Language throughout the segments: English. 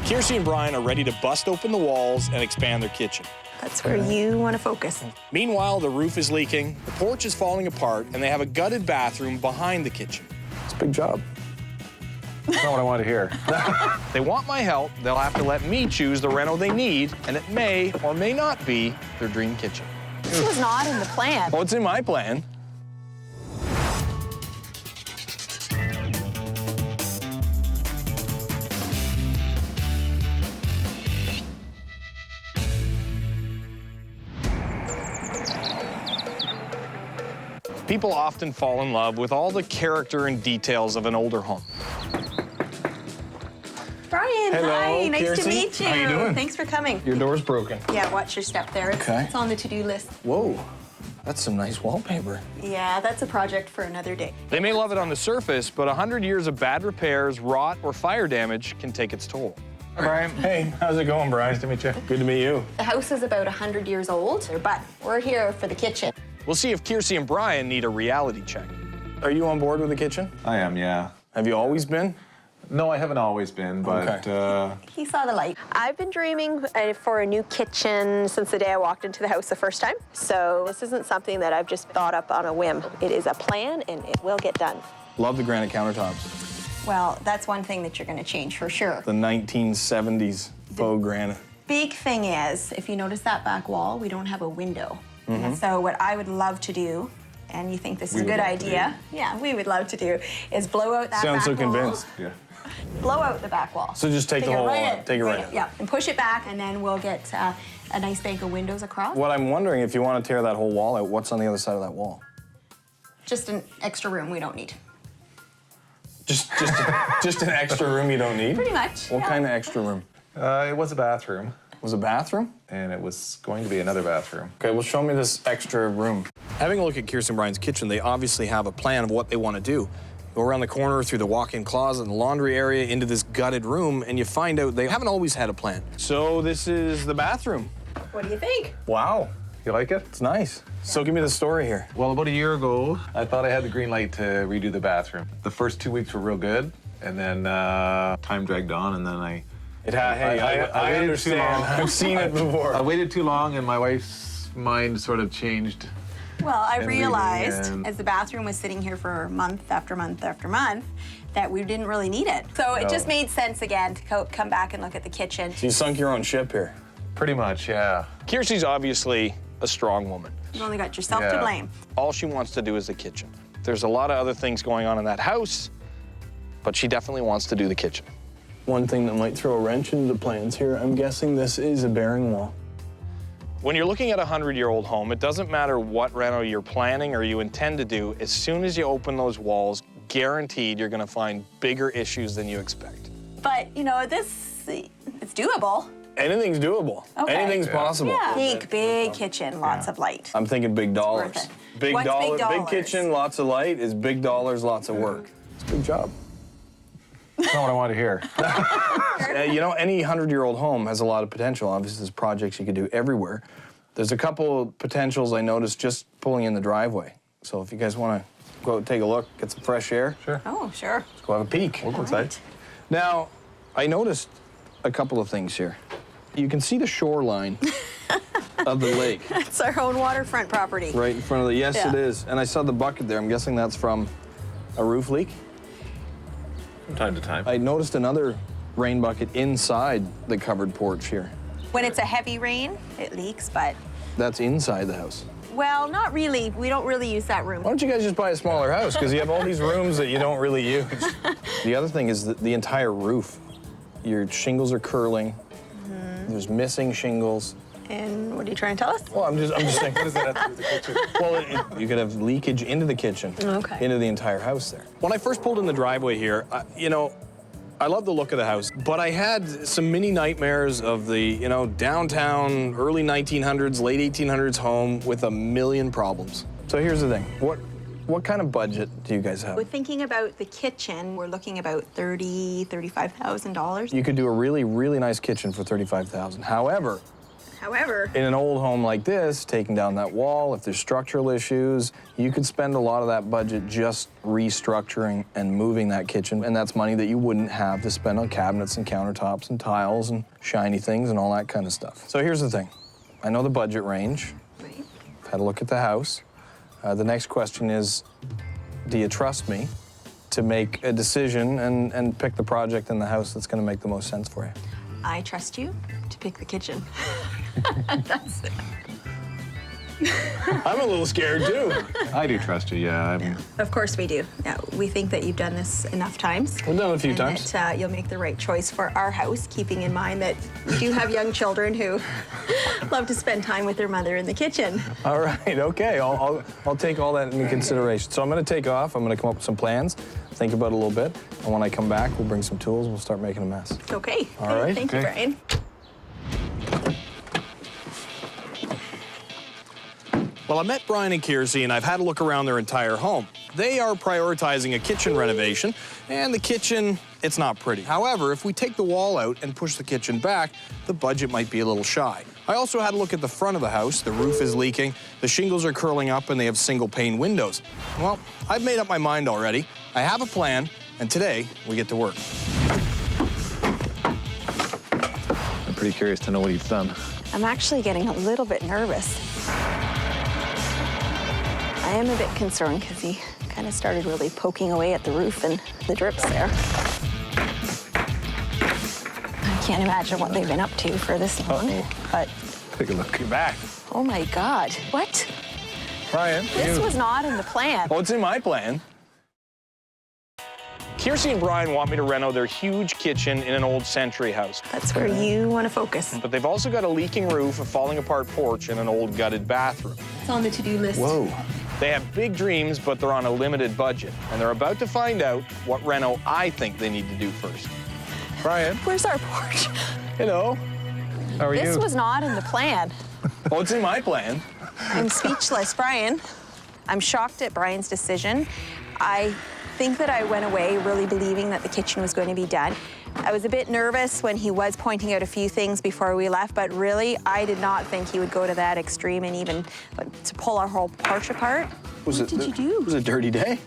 Kirsi and Bryan are ready to bust open the walls and expand their kitchen. That's where you want to focus. Meanwhile, the roof is leaking, the porch is falling apart, and they have a gutted bathroom behind the kitchen. It's a big job. That's not what I want to hear. They want my help, they'll have to let me choose the reno they need, and it may or may not be their dream kitchen. This was not in the plan. Oh, it's in my plan. People often fall in love with all the character and details of an older home. Bryan, Hello, hi, nice Kirsi. to meet you. How you doing? Thanks for coming. Your door's broken. Yeah, watch your step there. Okay. It's on the to-do list. Whoa, that's some nice wallpaper. Yeah, that's a project for another day. They may love it on the surface, but 100 years of bad repairs, rot, or fire damage can take its toll. Hi, Bryan. Hey, how's it going, Bryan? Nice to meet you. Good to meet you. The house is about 100 years old, but we're here for the kitchen. We'll see if Kirsi and Bryan need a reality check. Are you on board with the kitchen? I am, yeah. Have you always been? No, I haven't always been, but He saw the light. I've been dreaming for a new kitchen since the day I walked into the house the first time. So this isn't something that I've just thought up on a whim. It is a plan, and it will get done. Love the granite countertops. Well, that's one thing that you're going to change for sure. The 1970s faux granite. Big thing is, if you notice that back wall, we don't have a window. So what I would love to do, and you think this is a good idea, yeah, we would love to do, is blow out that Sounds back so wall. convinced. yeah. Blow out the back wall. So just take the whole right wall, in. take it right in. Yeah, and push it back, and then we'll get a nice bank of windows across. What I'm wondering, if you want to tear that whole wall out, what's on the other side of that wall? Just an extra room we don't need. Just an extra room you don't need? Pretty much. What yeah. kind of extra room? It was a bathroom, Was it a bathroom? and it was going to be another bathroom. Okay, well, show me this extra room. Having a look at Kirsi and Bryan's kitchen, they obviously have a plan of what they want to do. Go around the corner through the walk-in closet and the laundry area into this gutted room, and you find out they haven't always had a plan. So this is the bathroom. What do you think? Wow, You like it? it's nice. So give me the story here. Well, about a year ago, I thought I had the green light to redo the bathroom. The first 2 weeks were real good, and then time dragged on, and then I I waited too long. understand. I've seen it before. I waited too long, and my wife's mind sort of changed. Well, I And realized leaving, as the bathroom was sitting here for month after month after month that we didn't really need it. So it just made sense again to come back and look at the kitchen. You sunk your own ship here. Pretty much, yeah. Kirsi's obviously a strong woman. You've only got yourself to Yeah. blame. All she wants to do is the kitchen. There's a lot of other things going on in that house, but she definitely wants to do the kitchen. One thing that might throw a wrench into the plans here, I'm guessing this is a bearing wall. When you're looking at a 100-year-old home, it doesn't matter what reno you're planning or you intend to do, as soon as you open those walls, guaranteed you're gonna find bigger issues than you expect. But, you know, it's doable. Anything's doable. Okay. Anything's possible. Yeah. Big kitchen, lots of light. I'm thinking big dollars. worth it. Big What's dollar, big big dollars? kitchen, lots of light is big dollars, lots of work. It's a big job. That's not what I want to hear. You know, any 100-year-old home has a lot of potential. Obviously, there's projects you could do everywhere. There's a couple potentials I noticed just pulling in the driveway. So if you guys want to go out and take a look, get some fresh air, Sure. Oh, sure. let's go have a peek. We'll go inside. Right. Now, I noticed a couple of things here. You can see the shoreline of the lake It's our own waterfront property. right in front of the, yes, Yeah. it is. And I saw the bucket there. I'm guessing that's from a roof leak. From time to time. I noticed another rain bucket inside the covered porch here. When it's a heavy rain, it leaks, but, That's inside the house. well, not really. We don't really use that room. Why don't you guys just buy a smaller house? Because you have all these rooms that you don't really use. The other thing is the entire roof. Your shingles are curling. There's missing shingles. And what are you trying to tell us? Well, I'm just saying. What does that have to do with the kitchen? Well, you could have leakage into the kitchen, Okay. into the entire house there. When I first pulled in the driveway here, you know, I love the look of the house, but I had some mini nightmares of the, you know, downtown, early 1900s, late 1800s home with a million problems. So here's the thing. What kind of budget do you guys have? We're thinking about the kitchen. We're looking about $35,000. You could do a really, really nice kitchen for $35,000. However, However, in an old home like this, taking down that wall, if there's structural issues, you could spend a lot of that budget just restructuring and moving that kitchen, and that's money that you wouldn't have to spend on cabinets and countertops and tiles and shiny things and all that kind of stuff. So here's the thing. I know the budget range. right. I've had a look at the house. The next question is, do you trust me to make a decision and pick the project in the house that's going to make the most sense for you? I trust you to pick the kitchen. That's it. I'm a little scared, too. I do trust you, yeah. Of course we do. Yeah, we think that you've done this enough times. We've done it a few and times. That you'll make the right choice for our house, keeping in mind that we do have young children who love to spend time with their mother in the kitchen. All right, okay. I'll take all that into consideration. So I'm going to take off. I'm going to come up with some plans, think about it a little bit, and when I come back, we'll bring some tools and we'll start making a mess. Okay. All right. Thank you, Bryan. Well, I met Bryan and Kirsi, and I've had a look around their entire home. They are prioritizing a kitchen renovation, and the kitchen, it's not pretty. However, if we take the wall out and push the kitchen back, the budget might be a little shy. I also had a look at the front of the house. The roof is leaking, the shingles are curling up, and they have single-pane windows. Well, I've made up my mind already. I have a plan, and today we get to work. I'm pretty curious to know what he's done. I'm actually getting a little bit nervous. I am a bit concerned because he kind of started really poking away at the roof and the drips there. I can't imagine what they've been up to for this long, but... Take a look. You're back. Oh my God, what? Bryan. This was not in the plan. Oh, it's in my plan. Kirsi and Bryan want me to reno their huge kitchen in an old century house. That's where you want to focus. But they've also got a leaking roof, a falling apart porch, and an old gutted bathroom. It's on the to-do list. Whoa. They have big dreams, but they're on a limited budget. And they're about to find out what reno I think they need to do first. Bryan. Where's our porch? Hello. How are you? This was not in the plan. Oh, it's in my plan. I'm speechless, Bryan. I'm shocked at Bryan's decision. I think that I went away really believing that the kitchen was going to be done. I was a bit nervous when he was pointing out a few things before we left, but really, I did not think he would go to that extreme and even to pull our whole porch apart. What did you do? It was a dirty day.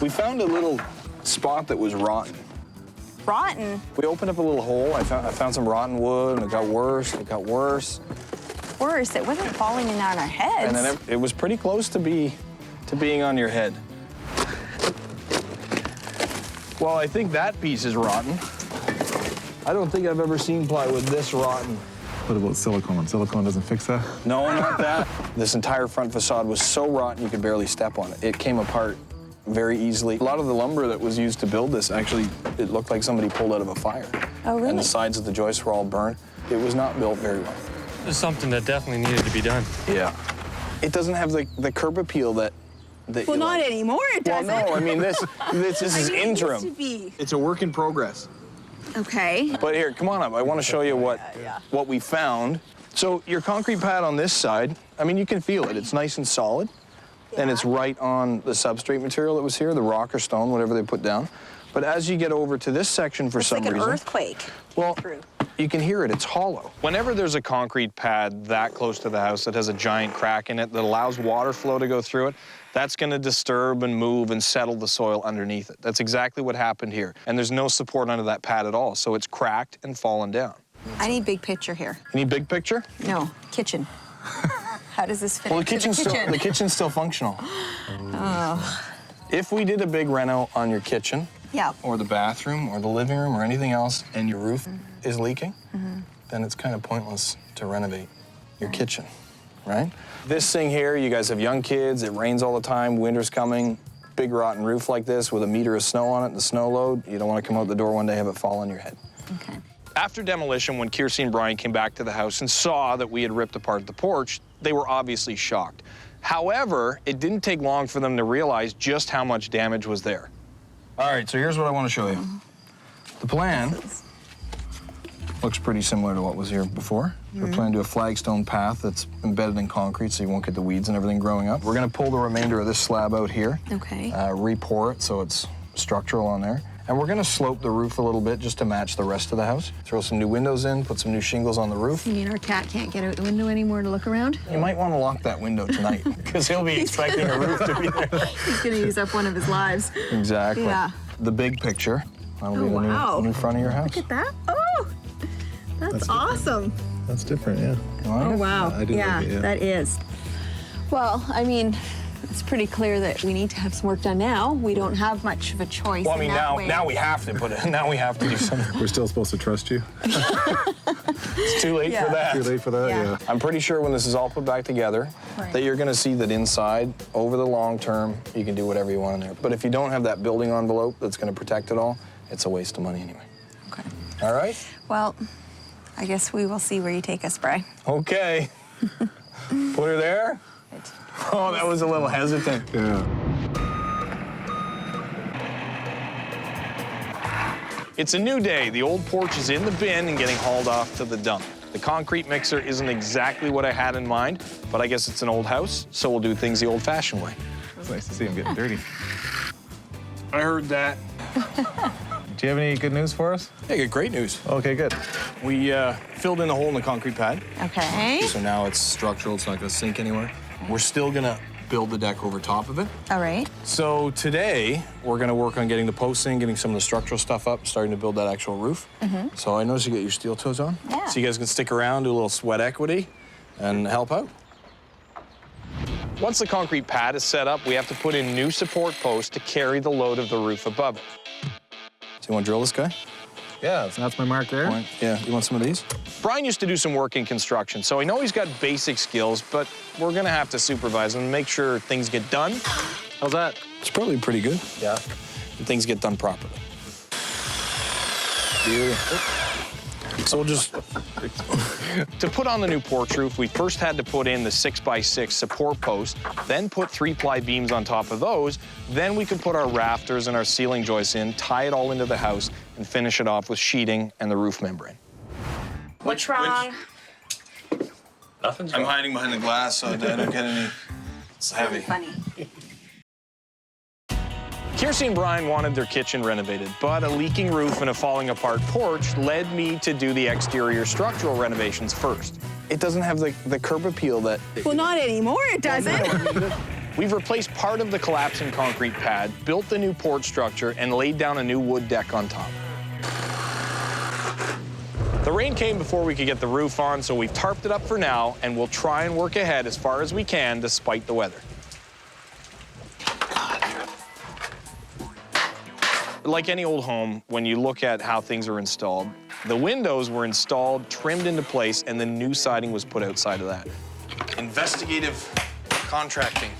We found a little spot that was rotten. Rotten? We opened up a little hole. I found some rotten wood, and it got worse. It got worse. Worse, it wasn't falling in on our heads. And then it was pretty close to being on your head. Well, I think that piece is rotten. I don't think I've ever seen plywood this rotten. What about silicone? Silicone doesn't fix that? No, not that. This entire front facade was so rotten you could barely step on it. It came apart very easily. A lot of the lumber that was used to build this, actually, it looked like somebody pulled out of a fire. Oh, really? And the sides of the joists were all burned. It was not built very well. It's something that definitely needed to be done. Yeah. It doesn't have the curb appeal that well, not anymore, it doesn't. Well, no, I mean, this is interim. It used to be. It's a work in progress. Okay. But here, come on up. I want to show you what we found. So your concrete pad on this side, I mean, you can feel it. It's nice and solid. Yeah. And it's right on the substrate material that was here, the rock or stone, whatever they put down. But as you get over to this section, for some reason... It's like an earthquake. Well, you can hear it. It's hollow. Whenever there's a concrete pad that close to the house that has a giant crack in it that allows water flow to go through it, that's going to disturb and move and settle the soil underneath it. That's exactly what happened here. And there's no support under that pad at all, so it's cracked and fallen down. I need big picture here. You need big picture? No, kitchen. How does this fit Well, into the kitchen's still functional. Oh. If we did a big reno on your kitchen, yeah, or the bathroom, or the living room, or anything else, and your roof is leaking, then it's kind of pointless to renovate your kitchen, right? This thing here, you guys have young kids, it rains all the time, winter's coming, big rotten roof like this with a meter of snow on it, the snow load, you don't want to come out the door one day and have it fall on your head. Okay. After demolition, when Kirsi and Bryan came back to the house and saw that we had ripped apart the porch, they were obviously shocked. However, it didn't take long for them to realize just how much damage was there. All right, so here's what I want to show you. The plan looks pretty similar to what was here before. We're planning to do a flagstone path that's embedded in concrete so you won't get the weeds and everything growing up. We're going to pull the remainder of this slab out here. Okay. Re-pour it so it's structural on there. And we're gonna slope the roof a little bit just to match the rest of the house. Throw some new windows in, put some new shingles on the roof. You mean our cat can't get out the window anymore to look around? You might want to lock that window tonight because he'll be expecting a roof to be there. He's gonna use up one of his lives. Exactly. Yeah. The big picture. That'll be the wow. new front of your house. Look at that. Oh, that's awesome. That's different, yeah. Oh, wow. I do like it, yeah. That is. Well, I mean, it's pretty clear that we need to have some work done now. We don't have much of a choice. Well, I mean, in that way. now we have to put it. Now we have to do something. We're still supposed to trust you? It's too late for that. Too late for that, yeah. I'm pretty sure when this is all put back together, that you're going to see that inside, over the long term, you can do whatever you want in there. But if you don't have that building envelope that's going to protect it all, it's a waste of money anyway. Okay. All right? Well, I guess we will see where you take us, Bryan. Okay. Put her there. Oh, that was a little hesitant. Yeah. It's a new day. The old porch is in the bin and getting hauled off to the dump. The concrete mixer isn't exactly what I had in mind, but I guess it's an old house, so we'll do things the old-fashioned way. It's nice to see him getting dirty. I heard that. Do you have any good news for us? Hey, good, great news. Okay, good. We filled in the hole in the concrete pad. Okay. So now it's structural, it's not gonna sink anywhere. We're still gonna build the deck over top of it. All right. So today, we're gonna work on getting the posts in, getting some of the structural stuff up, starting to build that actual roof. So I noticed you got your steel toes on. Yeah. So you guys can stick around, do a little sweat equity, and help out. Once the concrete pad is set up, we have to put in new support posts to carry the load of the roof above it. So you wanna drill this guy? Yeah, that's my mark there. Yeah, you want some of these? Bryan used to do some work in construction, so I know he's got basic skills, but we're gonna have to supervise him and make sure things get done. How's that? It's probably pretty good. Yeah. And things get done properly. Beautiful. So we'll just... To put on the new porch roof, we first had to put in the 6x6 support post, then put 3-ply beams on top of those. Then we could put our rafters and our ceiling joists in, tie it all into the house, and finish it off with sheeting and the roof membrane. What's wrong? Nothing's wrong. I'm hiding behind the glass so I don't get any... It's heavy. Funny. Kirsi and Bryan wanted their kitchen renovated, but a leaking roof and a falling apart porch led me to do the exterior structural renovations first. It doesn't have the curb appeal that... Well, not anymore, it doesn't. We've replaced part of the collapsing concrete pad, built the new porch structure, and laid down a new wood deck on top. The rain came before we could get the roof on, so we've tarped it up for now, and we'll try and work ahead as far as we can despite the weather. Like any old home, when you look at how things are installed, the windows were installed, trimmed into place, and the new siding was put outside of that. Investigative contracting.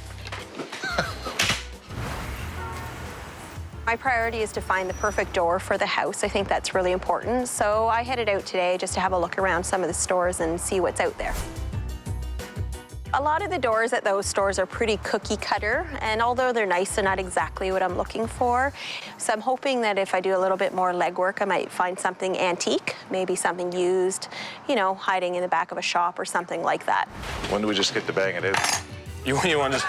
My priority is to find the perfect door for the house. I think that's really important. So I headed out today just to have a look around some of the stores and see what's out there. A lot of the doors at those stores are pretty cookie cutter, and although they're nice, they're not exactly what I'm looking for. So I'm hoping that if I do a little bit more legwork, I might find something antique, maybe something used, you know, hiding in the back of a shop or something like that. When do we just get to bang it out? You want to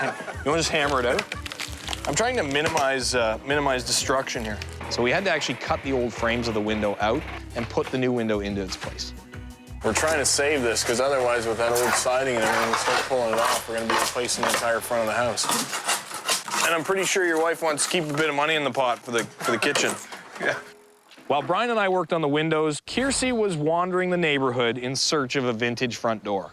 just hammer it out? I'm trying to minimize destruction here. So we had to actually cut the old frames of the window out and put the new window into its place. We're trying to save this, because otherwise with that old siding and everything, we start pulling it off, we're gonna be replacing the entire front of the house. And I'm pretty sure your wife wants to keep a bit of money in the pot for the kitchen. Yeah. While Bryan and I worked on the windows, Kirsi was wandering the neighborhood in search of a vintage front door.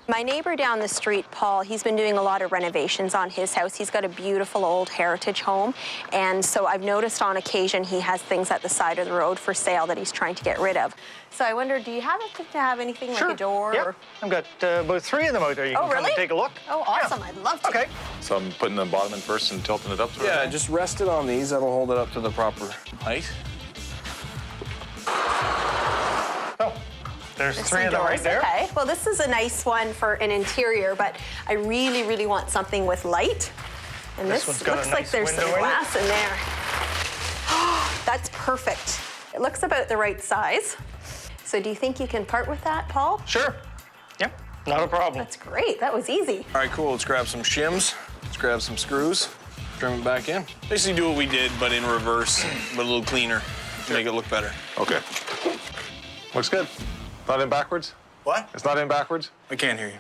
My neighbor down the street, Paul, he's been doing a lot of renovations on his house. He's got a beautiful old heritage home, and so I've noticed on occasion he has things at the side of the road for sale that he's trying to get rid of. So I wonder, do you happen to have anything like a door? Yep. Or... I've got about 3 of them out there. You can come and take a look. Oh, awesome. I'd love to. Okay. So I'm putting the bottom in first and tilting it up? Sort of Yeah, thing? just rest it on these. That'll hold it up to the proper height. Oh, there's 3 of them right there. Okay. Well, this is a nice one for an interior, but I really, really want something with light. And This this one's got a looks like nice there's some window in it. glass in there. That's perfect. It looks about the right size. So do you think you can part with that, Paul? Sure. Yep, not a problem. That's great. That was easy. All right, cool. Let's grab some shims. Let's grab some screws. trim it back in. Basically do what we did, but in reverse, but a little cleaner to make it look better. Okay. Looks good. Not in backwards? What? It's not in backwards? I can't hear you.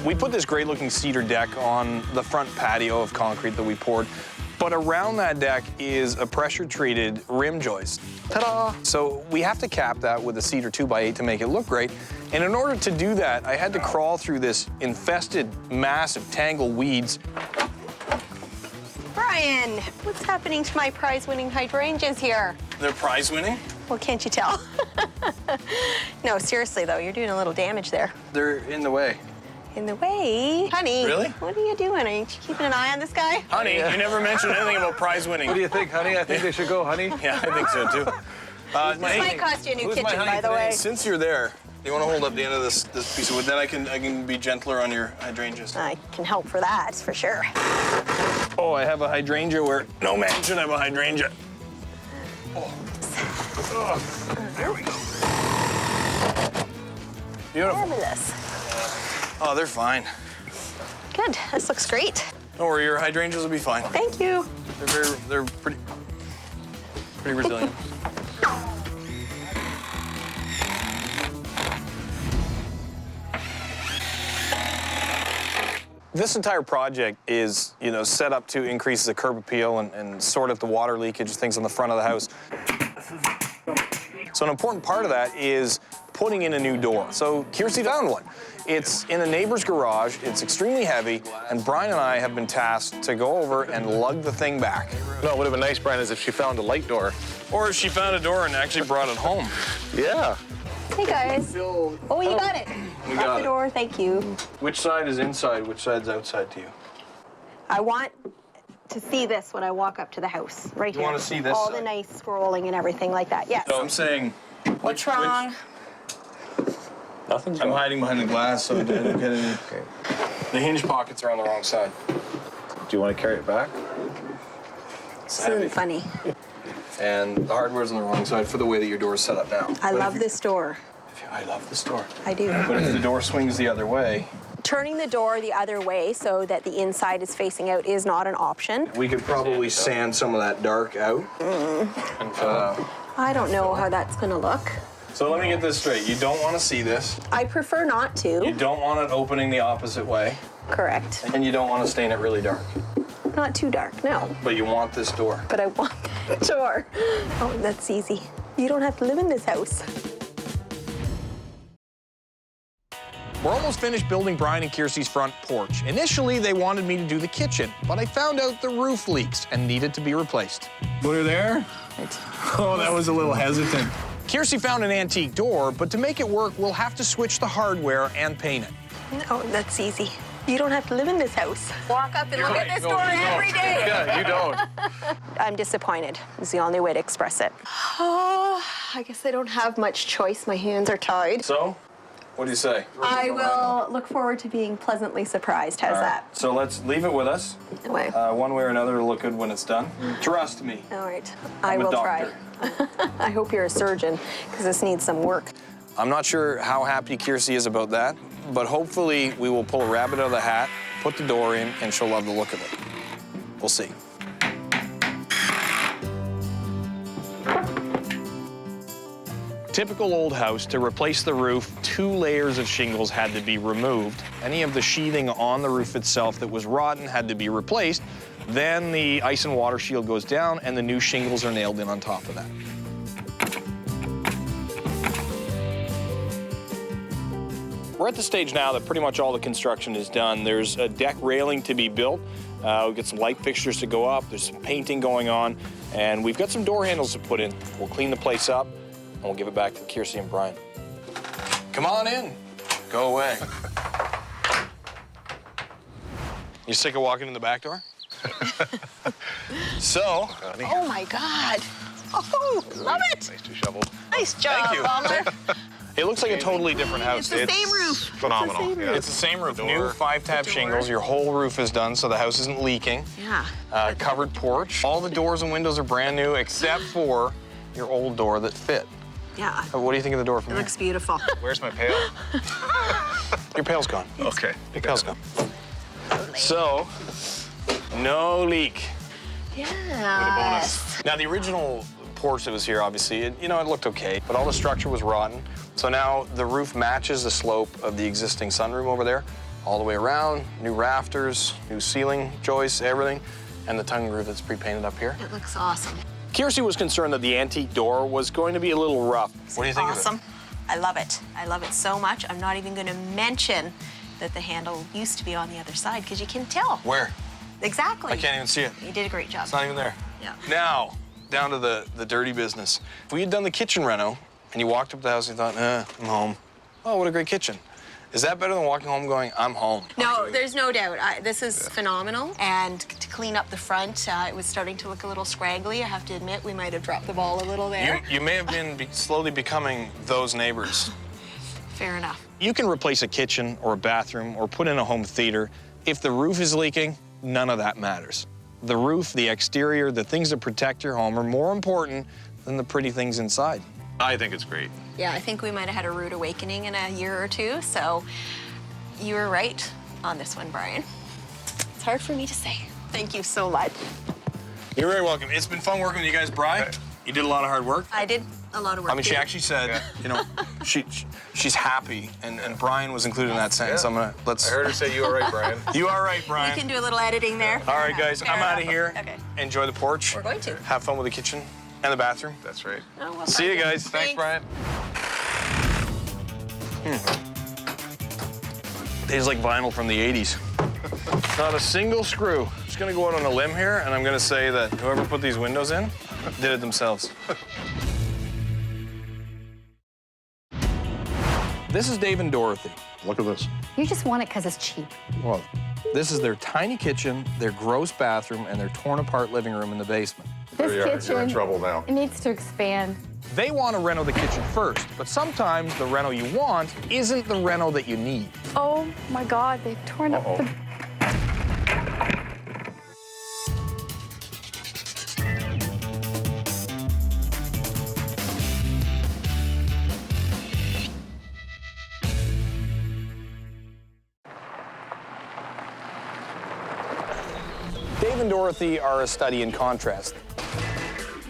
We put this great-looking cedar deck on the front patio of concrete that we poured, but around that deck is a pressure-treated rim joist. Ta-da! So we have to cap that with a cedar 2x8 to make it look great. And in order to do that, I had to crawl through this infested mass of tangled weeds. Bryan, what's happening to my prize-winning hydrangeas here? They're prize-winning? Well, can't you tell? No, seriously, though, you're doing a little damage there. They're in the way. In the way? Honey. Really? What are you doing? Are you keeping an eye on this guy? Honey, you never mentioned anything about prize-winning. What do you think, honey? I think they should go, honey. Yeah, I think so, too. This might cost you a new Who's my kitchen, honey by the today? way. Since you're there, you want to hold up the end of this piece of wood, then I can be gentler on your hydrangeas. I can help for that, for sure. Oh, I have a hydrangea where no man should have a hydrangea. Oh, there we go. Beautiful. Marvelous. Oh, they're fine. Good. This looks great. Don't worry, your hydrangeas will be fine. Thank you. They're pretty resilient. This entire project is, set up to increase the curb appeal and sort out the water leakage, things on the front of the house. So an important part of that is putting in a new door. So Kirsi found one. It's in a neighbor's garage, it's extremely heavy, and Bryan and I have been tasked to go over and lug the thing back. No, it would have been nice, Brian, is if she found a light door. Or if she found a door and actually brought it home. Yeah. Hey, guys. Oh, you got it. We Lock got the it. door. Thank you. Which side is inside, which side's outside to you? I want to see this when I walk up to the house, right You here. wanna see this All side? the nice scrolling and everything like that. Yes. So I'm saying... What's wrong? Nothing's I'm wrong. hiding behind the glass so I don't get any... The hinge pockets are on the wrong side. Do you want to carry it back? This isn't funny. And the hardware's on the wrong side for the way that your door is set up now. I love this door. I love this door. I do. But if the door swings the other way, Turning the door the other way so that the inside is facing out is not an option. we could probably sand some of that dark out. I don't know how that's gonna look. So let me get this straight. You don't want to see this. I prefer not You to. don't want it opening the opposite way. Correct. And you don't want to stain it really dark. Not too dark, no. But you want this door. But I want that door. Oh, that's easy. You don't have to live in this house. We're almost finished building Bryan and Kirsi's front porch. Initially, they wanted me to do the kitchen, but I found out the roof leaks and needed to be replaced. Put her there? Oh, that was a little hesitant. Kirsi found an antique door, but to make it work, we'll have to switch the hardware and paint it. No, that's easy. You don't have to live in this house. Walk up and look at this door every day. Yeah, you don't. I'm disappointed, is the only way to express it. Oh, I guess I don't have much choice. My hands are tied. So, what do you say? I will look forward to being pleasantly surprised. How's that? So let's leave it with us. Anyway. One way or another, it'll look good when it's done. Trust me. All right. I I'm a will try. doctor. I hope you're a surgeon, because this needs some work. I'm not sure how happy Kirsi is about that, but hopefully we will pull a rabbit out of the hat, put the door in, and she'll love the look of it. We'll see. Typical old house, to replace the roof, 2 layers of shingles had to be removed. Any of the sheathing on the roof itself that was rotten had to be replaced. Then the ice and water shield goes down and the new shingles are nailed in on top of that. We're at the stage now that pretty much all the construction is done. There's a deck railing to be built. We've got some light fixtures to go up. There's some painting going on. And we've got some door handles to put in. We'll clean the place up and we'll give it back to Kirsi and Bryan. Come on in. Go away. You sick of walking in the back door? So. Oh, my God. Oh, love it. Nice to shovel. Nice job, Thank you. Palmer. It looks like a totally different house. It's the same roof. Phenomenal. It's the same Yeah. roof. It's the same roof. Door. New 5-tab shingles. Your whole roof is done, so the house isn't leaking. Yeah. Covered porch. All the doors and windows are brand new, except for your old door that fit. Yeah. What do you think of the door from It here? looks beautiful. Where's my pail? Your pail's gone. Okay. Your pail's gone. So, no leak. Yeah. Now, the original porch that was here, obviously, it looked okay, but all the structure was rotten. So now the roof matches the slope of the existing sunroom over there, all the way around, new rafters, new ceiling joists, everything, and the tongue groove that's pre-painted up here. It looks awesome. Kirsi was concerned that the antique door was going to be a little rough. What do you think Awesome. of it? I love it. I love it so much. I'm not even going to mention that the handle used to be on the other side because you can tell. Where? Exactly. I can't even see it. You did a great job. It's not even there. Yeah. Now, down to the dirty business. If we had done the kitchen reno and you walked up to the house and you thought, I'm home. Oh, what a great kitchen. Is that better than walking home going, I'm home? No, there's no doubt. This is phenomenal. And to clean up the front, it was starting to look a little scraggly. I have to admit, we might have dropped the ball a little there. You may have been slowly becoming those neighbors. Fair enough. You can replace a kitchen or a bathroom or put in a home theater. If the roof is leaking, none of that matters. The roof, the exterior, the things that protect your home are more important than the pretty things inside. I think it's great. Yeah, I think we might have had a rude awakening in a year or two, so you were right on this one, Bryan. It's hard for me to say. Thank you so much. You're very welcome. It's been fun working with you guys. Bryan, you did a lot of hard work. I did a lot of work. I mean, she too. actually said, she's happy, and Bryan was included in that sentence. Yeah. I heard her say you were right, Bryan. You are right, We Bryan. can do a little editing there. All right, guys, Fair I'm out of enough. here. Okay. Enjoy the porch. We're going to. Have fun with the kitchen and the bathroom. That's right. Oh, well, See you guys. Thanks, Bryan. Tastes like vinyl from the 80s. Not a single screw. Just gonna go out on a limb here, and I'm gonna say that whoever put these windows in did it themselves. This is Dave and Dorothy. Look at this. You just want it because it's cheap. Well, this is their tiny kitchen, their gross bathroom, and their torn-apart living room in the basement. This You're in kitchen trouble now. it needs to expand. They want to reno the kitchen first, but sometimes the reno you want isn't the reno that you need. Oh my God, they've torn up the. Dave and Dorothy are a study in contrast.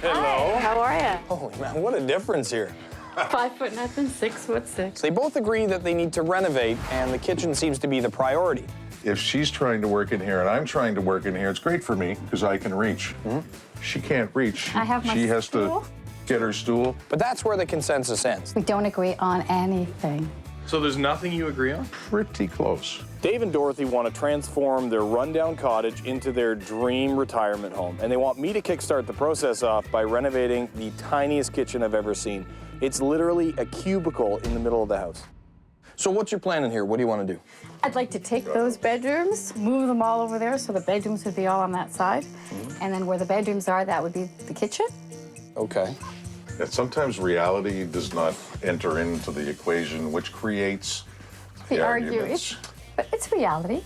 Hi, how are you? Holy man, what a difference here. 5 foot nothing, 6'6". They both agree that they need to renovate, and the kitchen seems to be the priority. If she's trying to work in here and I'm trying to work in here, it's great for me because I can reach. She can't reach. I have my She has stool. to get her stool. But that's where the consensus ends. We don't agree on anything. So there's nothing you agree on? Pretty close. Dave and Dorothy want to transform their rundown cottage into their dream retirement home, and they want me to kickstart the process off by renovating the tiniest kitchen I've ever seen. It's literally a cubicle in the middle of the house. So what's your plan in here? What do you want to do? I'd like to take those bedrooms, move them all over there so the bedrooms would be all on that side. And then where the bedrooms are, that would be the kitchen. Okay. And sometimes reality does not enter into the equation, which creates We the argue, arguments. but it's reality.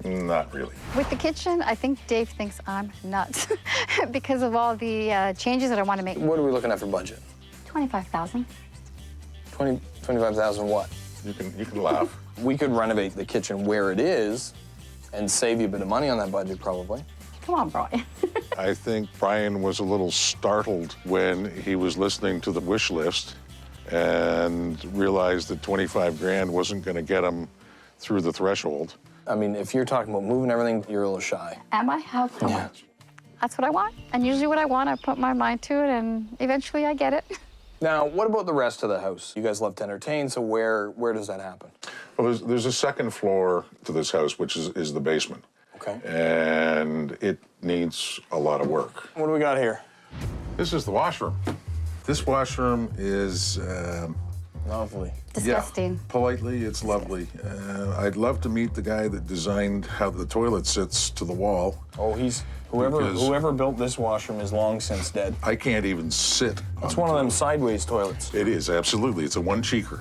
Not really. With the kitchen, I think Dave thinks I'm nuts because of all the changes that I want to make. What are we looking at for budget? 25,000. 25,000 what? You can laugh. We could renovate the kitchen where it is and save you a bit of money on that budget, probably. Come on, Bryan. I think Bryan was a little startled when he was listening to the wish list and realized that 25 grand wasn't going to get him through the threshold. I mean, if you're talking about moving everything, you're a little shy. Am I? How come? Yeah. That's what I want. And usually what I want, I put my mind to it, and eventually I get it. Now, what about the rest of the house? You guys love to entertain, so where does that happen? Well, there's a second floor to this house, which is the basement. Okay. And it needs a lot of work. What do we got here? This is the washroom. This washroom is, Lovely. Disgusting. yeah, politely, it's lovely. I'd love to meet the guy that designed how the toilet sits to the wall. Oh, Because- whoever built this washroom is long since dead. I can't even sit. It's one of them sideways toilets. It is, absolutely. It's a one-cheeker.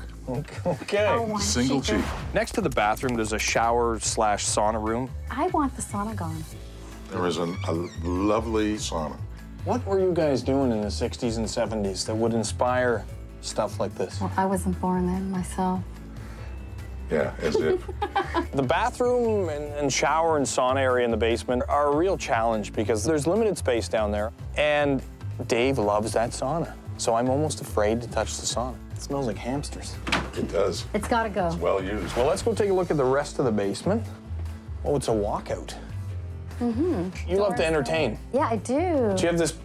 Okay. Oh, one Single cheeker. cheek. Next to the bathroom, there's a shower/sauna room. I want the sauna gone. There is a lovely sauna. What were you guys doing in the 60s and 70s that would inspire stuff like this? Well, I wasn't born then myself. Yeah, as if. The bathroom and shower and sauna area in the basement are a real challenge because there's limited space down there, and Dave loves that sauna. So I'm almost afraid to touch the sauna. It smells like hamsters. It does. It's gotta go. It's well used. Well, let's go take a look at the rest of the basement. Oh, it's a walkout. Mm-hmm. You love to entertain. Yeah, I do. So you have this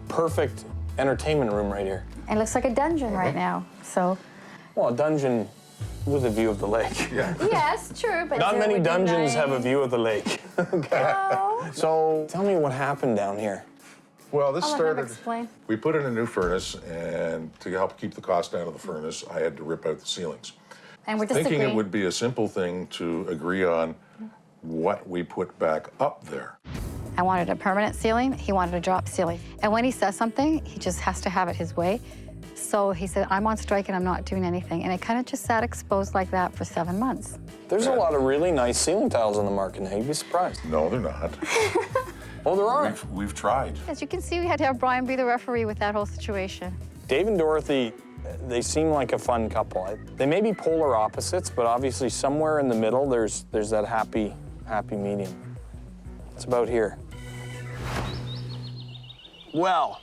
perfect entertainment room right here. It looks like a dungeon right now, so. Well, a dungeon with a view of the lake. Yeah. Yes, true, but. Not it many would be dungeons have a nice. view of the lake. Okay. Oh. So tell me what happened down here. Well, this I'll let him started. explain. We put in a new furnace, and to help keep the cost down of the furnace, I had to rip out the ceilings. And we're Thinking disagreeing. it would be a simple thing to agree on what we put back up there. I wanted a permanent ceiling, he wanted a drop ceiling. And when he says something, he just has to have it his way. So he said, I'm on strike and I'm not doing anything. And it kind of just sat exposed like that for 7 months. There's a lot of really nice ceiling tiles on the market now. You'd be surprised. No, they're not. Oh, there are. We've tried. As you can see, we had to have Bryan be the referee with that whole situation. Dave and Dorothy, they seem like a fun couple. They may be polar opposites, but obviously somewhere in the middle, there's that happy medium. It's about here. Well,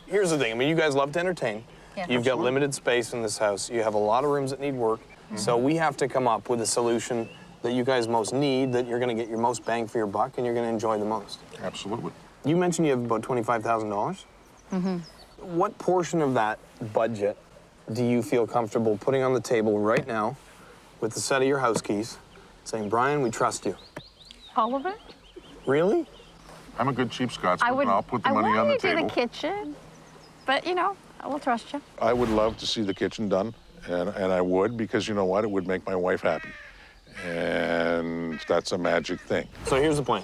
here's the thing. I mean, you guys love to entertain. Yeah. You've got limited space in this house. You have a lot of rooms that need work. So we have to come up with a solution that you guys most need, that you're going to get your most bang for your buck and you're going to enjoy the most. Absolutely. You mentioned you have about $25,000. Mm-hmm. What portion of that budget do you feel comfortable putting on the table right now with the set of your house keys, saying, Bryan, we trust you? All of it? Really? I'm a good cheap Scotsman. I'll put the money on the I want to do table. the kitchen, but you know, I will trust you. I would love to see the kitchen done, and I would, because you know what? It would make my wife happy. And that's a magic thing. So here's the plan.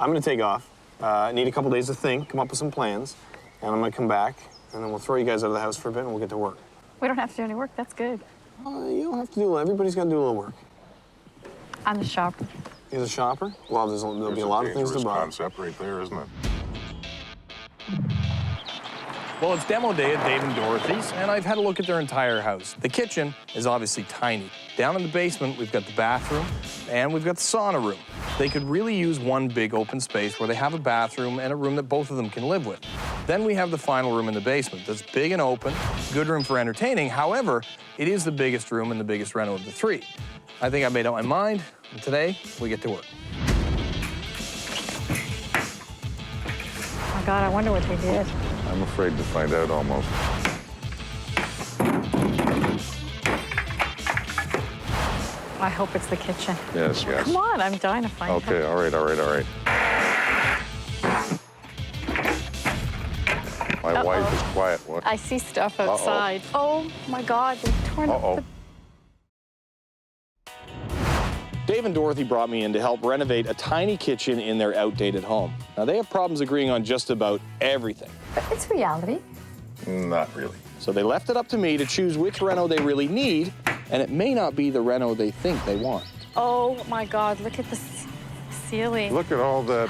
I'm going to take off. I need a couple days to think, come up with some plans, and I'm going to come back, and then we'll throw you guys out of the house for a bit, and we'll get to work. We don't have to do any work, that's good. You don't have to do, everybody's got to do a little work. I'm the shopper. He's a shopper? Well, there'll be a lot of things to buy. Concept right there, isn't it? Well, it's demo day at Dave and Dorothy's, and I've had a look at their entire house. The kitchen is obviously tiny. Down in the basement, we've got the bathroom, and we've got the sauna room. They could really use one big open space where they have a bathroom and a room that both of them can live with. Then we have the final room in the basement that's big and open, good room for entertaining. However, it is the biggest room and the biggest reno of the three. I think I made up my mind, and today we get to work. Oh my God, I wonder what they did. I'm afraid to find out almost. I hope it's the kitchen. Yes, yes. Come on, I'm dying to find out. Okay, all right. My wife is quiet. What? I see stuff outside. Oh my God, they've torn up Uh-oh. the... Dave and Dorothy brought me in to help renovate a tiny kitchen in their outdated home. Now, they have problems agreeing on just about everything. But it's reality. Not really. So they left it up to me to choose which reno they really need, and it may not be the reno they think they want. Oh my God, look at the ceiling. Look at all that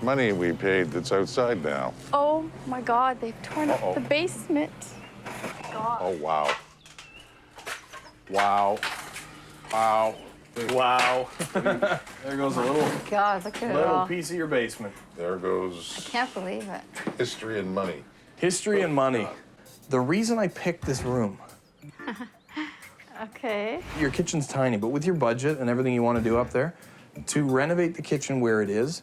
money we paid that's outside now. Oh my God, they've torn Uh-oh. up the basement. God. Oh, wow. Wow. Wow. Wow. There goes a little God, look at it all. piece of your basement. There goes Can't believe it. history and money. History and money. The reason I picked this room, Okay. your kitchen's tiny, but with your budget and everything you want to do up there, to renovate the kitchen where it is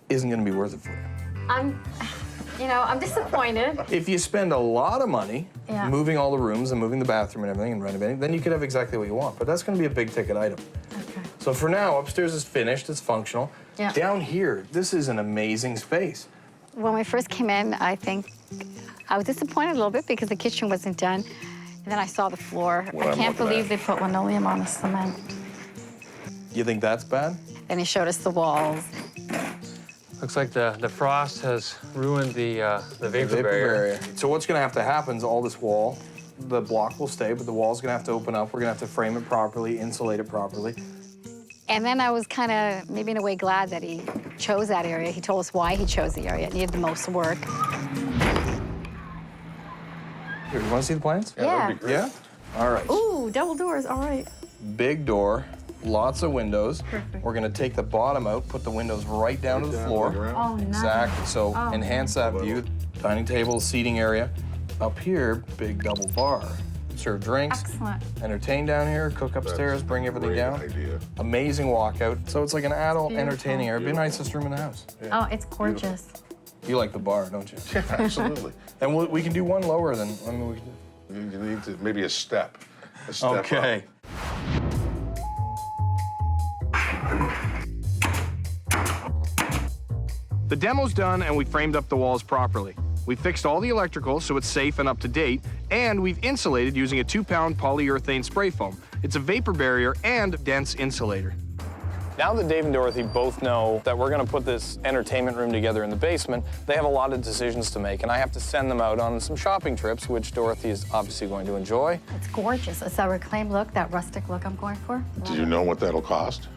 isn't going to be worth it for you. I'm disappointed. If you spend a lot of money Yeah. moving all the rooms and moving the bathroom and everything and renovating, then you could have exactly what you want. But that's going to be a big ticket item. Okay. So for now, upstairs is finished, it's functional. Yeah. Down here, this is an amazing space. When we first came in, I think I was disappointed a little bit because the kitchen wasn't done. And then I saw the floor. What I I'm can't looking believe at. they put linoleum on the cement. You think that's bad? And he showed us the walls. Looks like the frost has ruined the vapor barrier. So what's going to have to happen is all this wall, the block will stay, but the wall's going to have to open up. We're going to have to frame it properly, insulate it properly. And then I was kind of, maybe in a way, glad that he chose that area. He told us why he chose the area. It needed the most work. Here, you want to see the plans? Yeah. That'd be great. Yeah? All right. Ooh, double doors, all right. big door, lots of windows. Perfect. We're gonna take the bottom out, put the windows right down to the floor. Oh, nice. Exactly, so Oh, enhance that view. Dining table, seating area. Up here, big double bar. Serve drinks, Excellent. entertain down here, cook upstairs, bring everything down. Idea. Amazing walkout. So it's like an adult Beautiful. entertaining area. It'd be the nicest room in the house. Oh, it's gorgeous. You like the bar, don't you? Yeah, absolutely. And we can do one lower than, I mean, we can You need to, maybe a step. A step up. Okay. The demo's done and we framed up the walls properly. We fixed all the electrical so it's safe and up to date, and we've insulated using a 2-pound polyurethane spray foam. It's a vapor barrier and dense insulator. Now that Dave and Dorothy both know that we're gonna put this entertainment room together in the basement, they have a lot of decisions to make, and I have to send them out on some shopping trips, which Dorothy is obviously going to enjoy. It's gorgeous. It's that reclaimed look, that rustic look I'm going for. Do you know what that'll cost?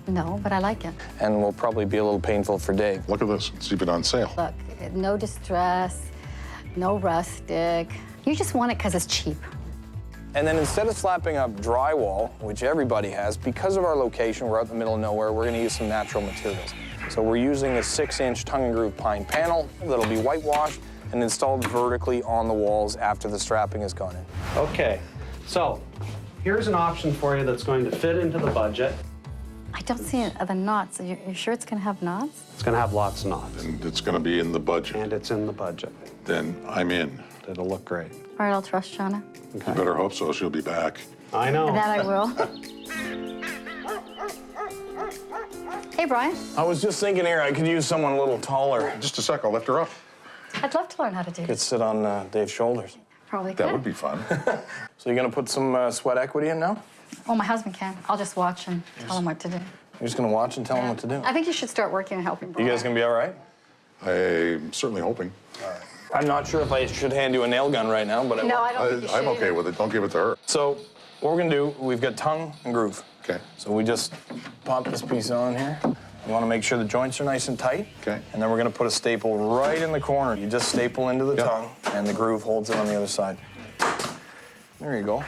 No, but I like it. And will probably be a little painful for Dave. Look at this. It's even on sale. Look, no distress, no rustic. You just want it because it's cheap. And then instead of slapping up drywall, which everybody has, because of our location, we're out in the middle of nowhere, we're gonna use some natural materials. So we're using a 6-inch tongue and groove pine panel that'll be whitewashed and installed vertically on the walls after the strapping has gone in. Okay, so here's an option for you that's going to fit into the budget. I don't see the knots. Are you sure it's going to have knots? It's going to have lots of knots, And it's going to be in the budget. and it's in the budget. Then I'm in. It'll look great. All right, I'll trust Shauna. You better hope so. She'll be back. I know. That I will. Hey, Brian. I was just thinking here, I could use someone a little taller. Just a sec. I'll lift her up. I'd love to learn how to do Could it. sit on Dave's shoulders. Probably That could. would be fun. So you're gonna put some sweat equity in now? Oh, my husband can. I'll just watch and tell him what to do. You're just gonna watch and tell him what to do. I think you should start working and helping Brian. You guys gonna be all right? I'm certainly hoping. I'm not sure if I should hand you a nail gun right now, but No, I don't think you should. I'm okay with it. Don't give it to her. So what we're gonna do, we've got tongue and groove. Okay. So we just pop this piece on here. You wanna make sure the joints are nice and tight. Okay. And then we're gonna put a staple right in the corner. You just staple into the Yep. tongue and the groove holds it on the other side. There you go.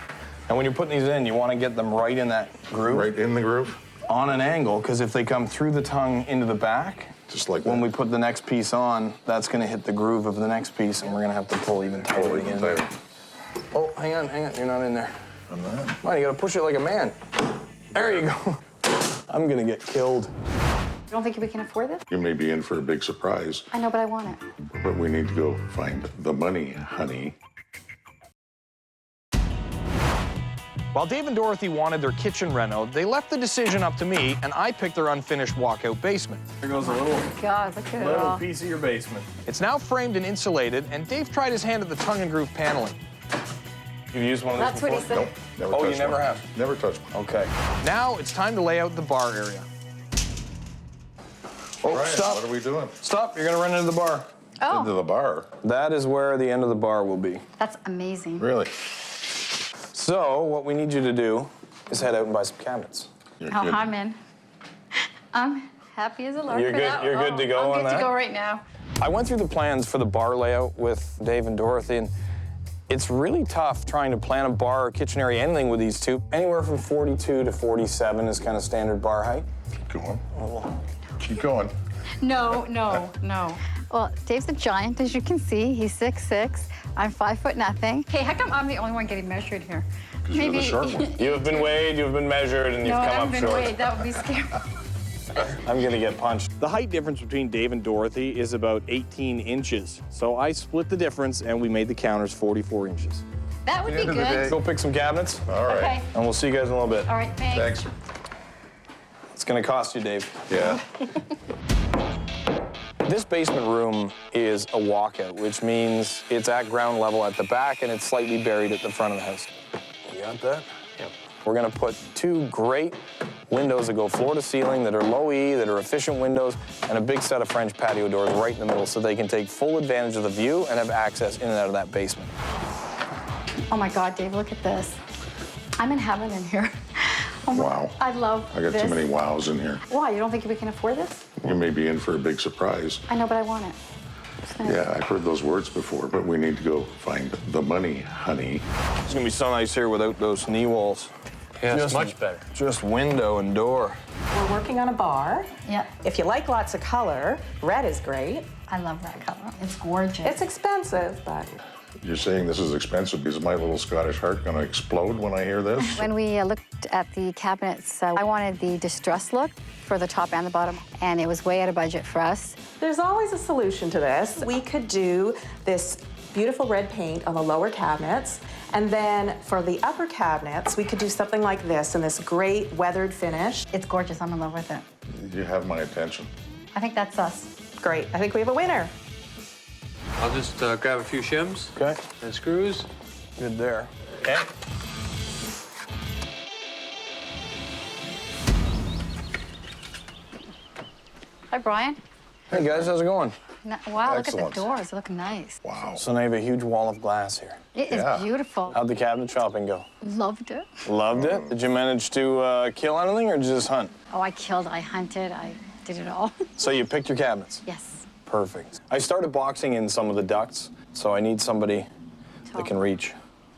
And when you're putting these in, you wanna get them right in that groove. Right in the groove? On an angle, because if they come through the tongue into the back, Just like when that. we put the next piece on, that's gonna hit the groove of the next piece, and we're gonna have to pull even tighter Pull even again. tighter. Oh, hang on, you're not in there. I'm not. Come on, you gotta push it like a man. There you go. I'm gonna get killed. You don't think we can afford this? You may be in for a big surprise, I know, but I want it. but we need to go find the money, honey. While Dave and Dorothy wanted their kitchen reno, they left the decision up to me, and I picked their unfinished walkout basement. There goes a God, look at it all. piece of your basement. It's now framed and insulated, and Dave tried his hand at the tongue and groove paneling. You've used one of these That's what he before? said. Nope. Never Oh, you touched never one. have? Never touched one. Okay. Now it's time to lay out the bar area. Oh, Brian, stop. what are we doing? Stop, you're gonna run into the bar. Into Oh, the bar. That is where the end of the bar will be. that's amazing. Really? So what we need you to do is head out and buy some cabinets. You're Oh, kidding. I'm in. I'm happy as a lark You're for good- that. you're good to go on I'm good that? to go right now. I went through the plans for the bar layout with Dave and Dorothy, and it's really tough trying to plan a bar or kitchen area, anything with these two. Anywhere from 42 to 47 is kind of standard bar height. Keep going. Keep going. No, no, no. Well, Dave's a giant, as you can see. He's 6'6". I'm 5 foot nothing. Hey, how come I'm the only one getting measured here? 'Cause you're the short one. You have been weighed, you've been measured, and you've No, I come haven't up been short. weighed. That would be scary. I'm gonna get punched. The height difference between Dave and Dorothy is about 18 inches. So I split the difference and we made the counters 44 inches. That would be End of the good. day. Go pick some cabinets, All right. Okay. and we'll see you guys in a little bit. All right, thanks. Thanks. It's gonna cost you, Dave. Yeah. This basement room is a walkout, which means it's at ground level at the back and it's slightly buried at the front of the house. You got that? Yep. We're gonna put 2 great windows that go floor to ceiling, that are low E, that are efficient windows, and a big set of French patio doors right in the middle so they can take full advantage of the view and have access in and out of that basement. Oh my God, Dave, look at this. I'm in heaven in here. Oh my, Wow. I love I got this. too many wows in here. Why? You don't think we can afford this? You may be in for a big surprise. I know, but I want it. It's nice. Yeah, I've heard those words before, but we need to go find the money, honey. It's gonna be so nice here without those knee walls. Yeah, it's Just- much better. Just window and door. We're working on a bar. Yeah, If you like lots of color, red is great. I love that color. It's gorgeous. It's expensive, but You're saying this is expensive. Is my little Scottish heart going to explode when I hear this? When we looked at the cabinets, I wanted the distressed look for the top and the bottom, and it was way out of budget for us. there's always a solution to this. We could do this beautiful red paint on the lower cabinets, and then for the upper cabinets, we could do something like this in this great weathered finish. It's gorgeous. I'm in love with it. You have my attention. I think that's us. Great. I think we have a winner. I'll just grab a few shims Okay. and screws. Good there. Okay. Hi, Brian. Hey guys, how's it going? Wow, look at Excellent. the doors. They look nice. Wow. So now you have a huge wall of glass here. It is Yeah. beautiful. How'd the cabinet shopping go? Loved it. Loved it. Did you manage to kill anything, or did you just hunt? Oh, I killed, I hunted, I did it all. So you picked your cabinets. Yes. Perfect. I started boxing in some of the ducts, so I need somebody that can reach.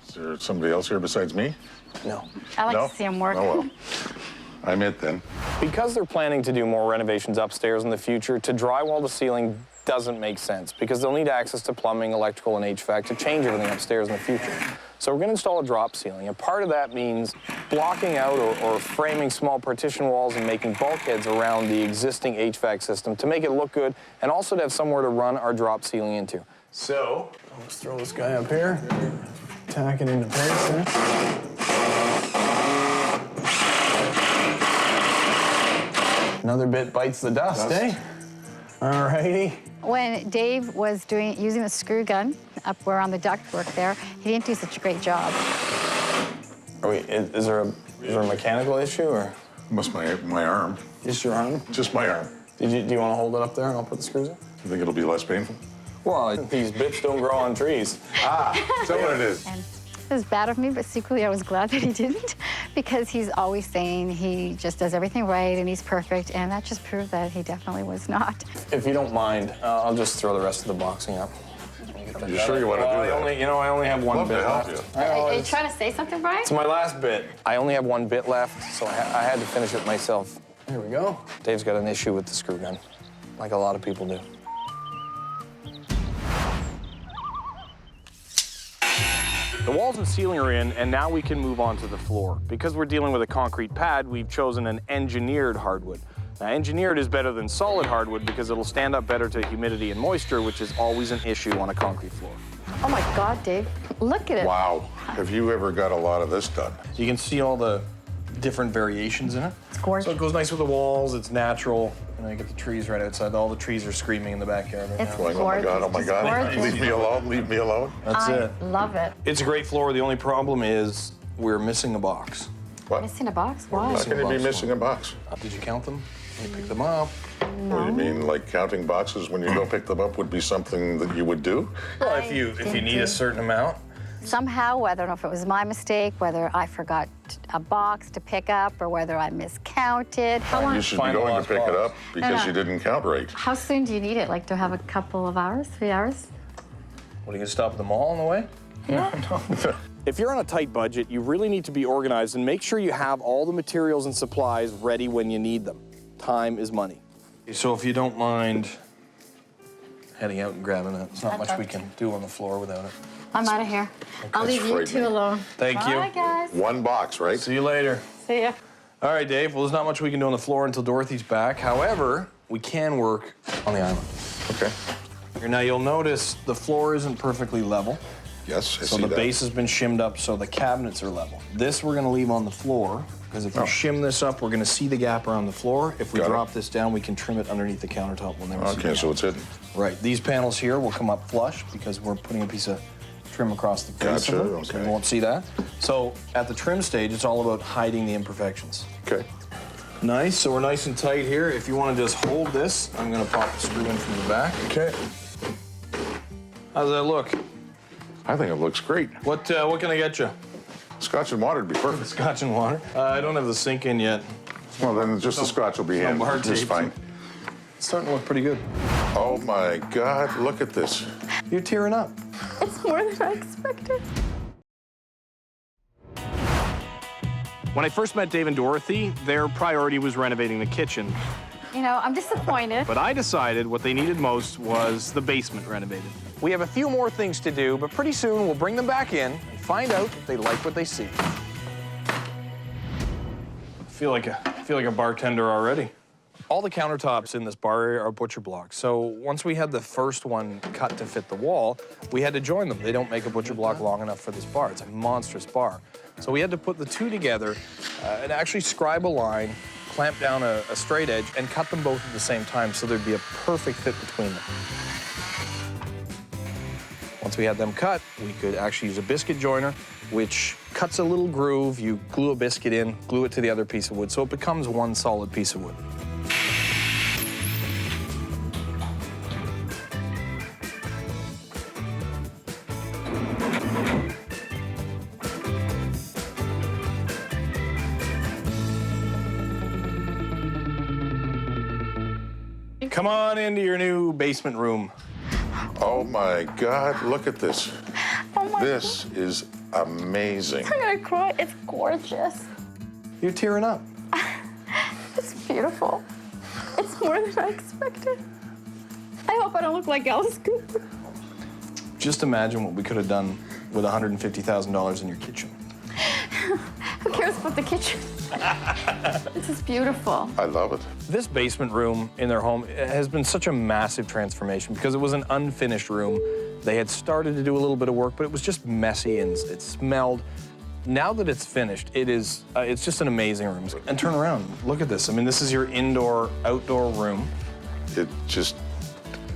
Is there somebody else here besides me? No. I like No? to see them work. Oh, well. I'm it then. Because they're planning to do more renovations upstairs in the future, to drywall the ceiling doesn't make sense because they'll need access to plumbing, electrical, and HVAC to change everything upstairs in the future. So we're going to install a drop ceiling, and part of that means blocking out or framing small partition walls and making bulkheads around the existing HVAC system to make it look good and also to have somewhere to run our drop ceiling into. So let's throw this guy up here, tack it into place there. Another bit bites the dust, eh? All righty. When Dave was using the screw gun up where on the ductwork there, he didn't do such a great job. Are we, is there a mechanical issue or Must my arm. just your arm? Just my arm. Do you want to hold it up there and I'll put the screws in? You think it'll be less painful? Well, these bits don't grow on trees. Ah, is that what it is? And it was bad of me, but secretly I was glad that he didn't because he's always saying he just does everything right and he's perfect, and that just proved that he definitely was not. If you don't mind, I'll just throw the rest of the boxing up. You sure you want to do that? I only have one Love to bit help left. you. Are you trying to say something, Brian? It's my last bit. I only have one bit left, so I had to finish it myself. Here we go. Dave's got an issue with the screw gun, like a lot of people do. The walls and ceiling are in, and now we can move on to the floor. Because we're dealing with a concrete pad, we've chosen an engineered hardwood. Now, engineered is better than solid hardwood because it'll stand up better to humidity and moisture, which is always an issue on a concrete floor. Oh my God, Dave, look at it. Wow. Have you ever got a lot of this done? So you can see all the different variations in it. It's gorgeous. So it goes nice with the walls, it's natural. You know, you get the trees right outside. All the trees are screaming in the backyard right It's now. Going, oh my God, oh my It's God. gorgeous. Leave me alone, leave me alone. That's it. I love it. It's a great floor. The only problem is we're missing a box. What? Missing a box? Why? How can you be missing a box? Did you count them? Can you pick them up? What do you mean, like counting boxes when you go pick them up would be something that you would do? Well, if you need a certain amount. Somehow, whether or not if it was my mistake, whether I forgot a box to pick up, or whether I miscounted. You should be Find the going to lost pick it box. up because you didn't count right. How soon do you need it? Like to have a couple of hours, 3 hours? What, are you gonna stop at the mall on the way? Yeah. If you're on a tight budget, you really need to be organized and make sure you have all the materials and supplies ready when you need them. Time is money. So if you don't mind heading out and grabbing it, there's not much we can do on the floor without it. I'm out of here. I'll leave you frightening. two alone. Thank you. Bye, guys. One box, right? See you later. See ya. All right, Dave. Well, there's not much we can do on the floor until Dorothy's back. However, we can work on the island. Okay. Now, you'll notice the floor isn't perfectly level. Yes, I So see the that. base has been shimmed up so the cabinets are level. This we're gonna leave on the floor, because if we shim this up, we're gonna see the gap around the floor. If we Got it. drop this down, we can trim it underneath the countertop. We'll never see the Okay, so gap. it's hidden. Right, these panels here will come up flush because we're putting a piece of trim across the face Gotcha, of them, so okay. you won't see that. So at the trim stage, it's all about hiding the imperfections. Okay. Nice, so we're nice and tight here. If you wanna just hold this, I'm gonna pop the screw in from the back. Okay. How's that look? I think it looks great. What can I get you? Scotch and water would be perfect. Scotch and water? I don't have the sink in yet. Well, then just the scotch will be no in. bar Just tape. fine. It's starting to look pretty good. Oh my God, look at this. You're tearing up. It's more than I expected. When I first met Dave and Dorothy, their priority was renovating the kitchen. You know, I'm disappointed. But I decided what they needed most was the basement renovated. We have a few more things to do, but pretty soon we'll bring them back in and find out if they like what they see. I feel like a bartender already. All the countertops in this bar area are butcher blocks. So once we had the first one cut to fit the wall, we had to join them. They don't make a butcher block long enough for this bar. It's a monstrous bar. So we had to put the two together and actually scribe a line, clamp down a straight edge, and cut them both at the same time so there'd be a perfect fit between them. Once we had them cut, we could actually use a biscuit joiner, which cuts a little groove. You glue a biscuit in, glue it to the other piece of wood, so it becomes one solid piece of wood. Come on into your new basement room. Oh my God, look at this. Oh my This is amazing. I'm gonna cry. It's gorgeous. You're tearing up. It's beautiful. It's more than I expected. I hope I don't look like Alice Cooper. Just imagine what we could have done with $150,000 in your kitchen. Who cares about the kitchen? This is beautiful. I love it. This basement room in their home has been such a massive transformation because it was an unfinished room. They had started to do a little bit of work, but it was just messy and it smelled. Now that it's finished, it's just an amazing room. And turn around, look at this. I mean, this is your indoor-outdoor room. It just,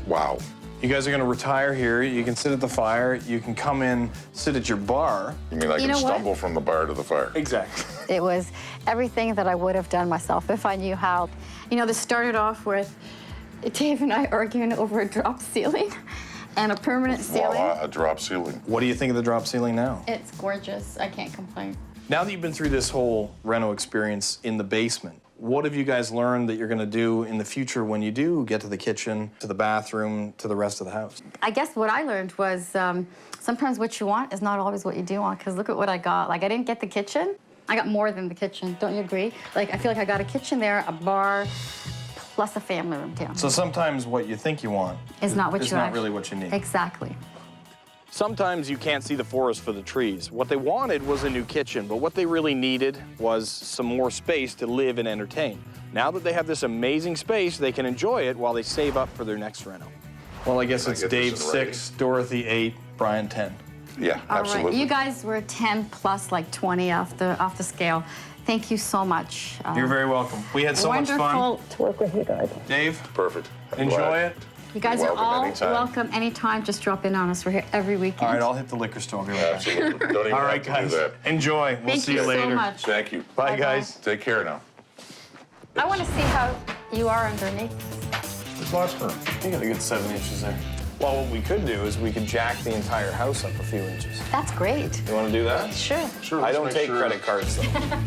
wow. You guys are gonna retire here. You can sit at the fire. You can come in, sit at your bar. You mean I can stumble from the bar to the fire? Exactly. It was everything that I would have done myself if I knew how. You know, this started off with Dave and I arguing over a drop ceiling and a permanent ceiling. Voila, a drop ceiling. What do you think of the drop ceiling now? It's gorgeous. I can't complain. Now that you've been through this whole Reno experience in the basement, what have you guys learned that you're gonna do in the future when you do get to the kitchen, to the bathroom, to the rest of the house? I guess what I learned was sometimes what you want is not always what you do want, because look at what I got. Like, I didn't get the kitchen. I got more than the kitchen. Don't you agree? Like, I feel like I got a kitchen there, a bar, plus a family room too. So sometimes what you think you want Is not what is you not actually- really what you need. Exactly. Sometimes you can't see the forest for the trees. What they wanted was a new kitchen, but what they really needed was some more space to live and entertain. Now that they have this amazing space, they can enjoy it while they save up for their next reno. Well, I guess Can I it's get Dave this in writing? 6, Dorothy 8, Bryan 10. Yeah, All absolutely. right. You guys were 10 plus like 20 off the scale. Thank you so much. You're very welcome. We had so much fun. Wonderful to work with you guys. Dave, Perfect. I'm enjoy glad. it. You guys You're are welcome all anytime. welcome anytime. Just drop in on us. We're here every weekend. All right, I'll hit the liquor store. I'll be right back. Absolutely. Don't even All have right, to guys. do that. Enjoy. We'll Thank see you you later. so much. Thank you. Bye, Bye-bye. guys. Take care now. I want to see how you are underneath. There's lots of room. You got a good 7 inches there. Well, what we could do is we could jack the entire house up a few inches. That's great. You want to do that? Sure. Sure. I let's don't make take sure- credit cards, though.